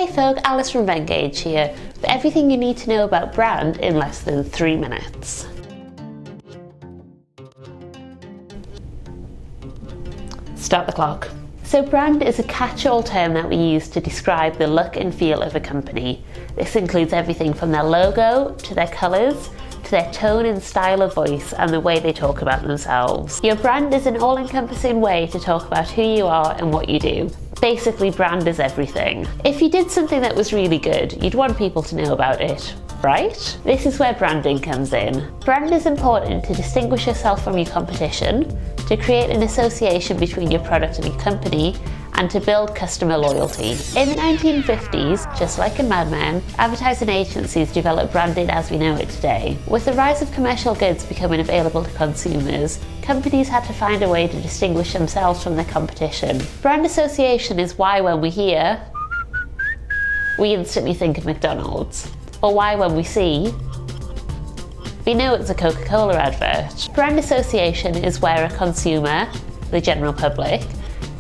Hey folk, Alice from Venngage here, with everything you need to know about brand in less than 3 minutes. Start the clock. So brand is a catch-all term that we use to describe the look and feel of a company. This includes everything from their logo, to their colours, to their tone and style of voice and the way they talk about themselves. Your brand is an all-encompassing way to talk about who you are and what you do. Basically, brand is everything. If you did something that was really good, you'd want people to know about it, right? This is where branding comes in. Brand is important to distinguish yourself from your competition, to create an association between your product and your company, and to build customer loyalty. In the 1950s, just like in Mad Men, advertising agencies developed branding as we know it today. With the rise of commercial goods becoming available to consumers, companies had to find a way to distinguish themselves from their competition. Brand association is why when we hear, we instantly think of McDonald's, or why when we see, we know it's a Coca-Cola advert. Brand association is where a consumer, the general public,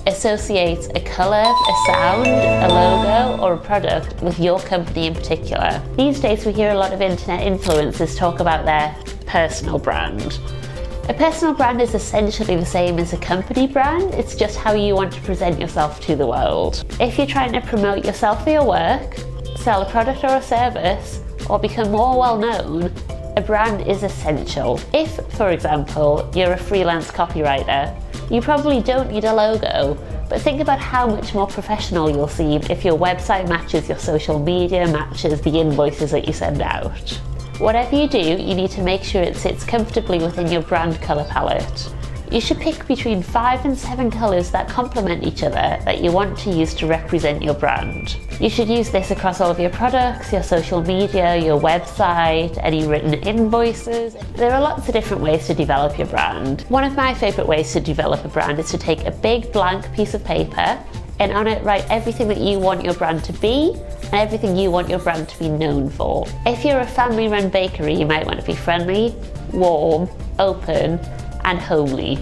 associates a colour, a sound, a logo or a product with your company in particular. These days we hear a lot of internet influencers talk about their personal brand. A personal brand is essentially the same as a company brand, it's just how you want to present yourself to the world. If you're trying to promote yourself or your work, sell a product or a service, or become more well known, a brand is essential. If, for example, you're a freelance copywriter, you probably don't need a logo, but think about how much more professional you'll seem if your website matches your social media, matches the invoices that you send out. Whatever you do, you need to make sure it sits comfortably within your brand colour palette. You should pick between 5 and 7 colours that complement each other that you want to use to represent your brand. You should use this across all of your products, your social media, your website, any written invoices. There are lots of different ways to develop your brand. One of my favourite ways to develop a brand is to take a big blank piece of paper and on it write everything that you want your brand to be and everything you want your brand to be known for. If you're a family-run bakery, you might want to be friendly, warm, open, and homely.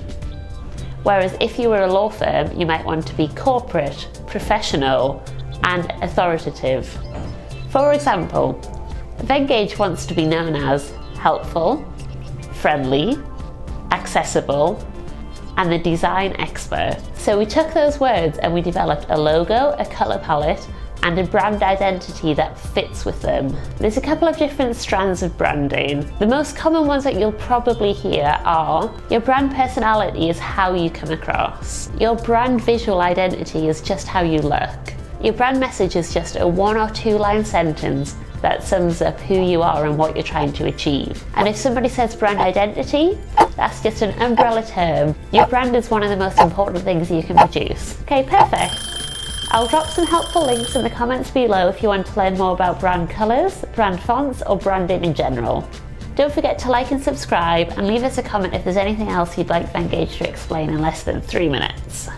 Whereas if you were a law firm, you might want to be corporate, professional, and authoritative. For example, Venngage wants to be known as helpful, friendly, accessible, and the design expert. So we took those words and we developed a logo, a colour palette, and a brand identity that fits with them. There's a couple of different strands of branding. The most common ones that you'll probably hear are, your brand personality is how you come across. Your brand visual identity is just how you look. Your brand message is just a 1 or 2 line sentence that sums up who you are and what you're trying to achieve. And if somebody says brand identity, that's just an umbrella term. Your brand is one of the most important things you can produce. Okay, perfect. I'll drop some helpful links in the comments below if you want to learn more about brand colours, brand fonts, or branding in general. Don't forget to like and subscribe and leave us a comment if there's anything else you'd like Venngage to explain in less than 3 minutes.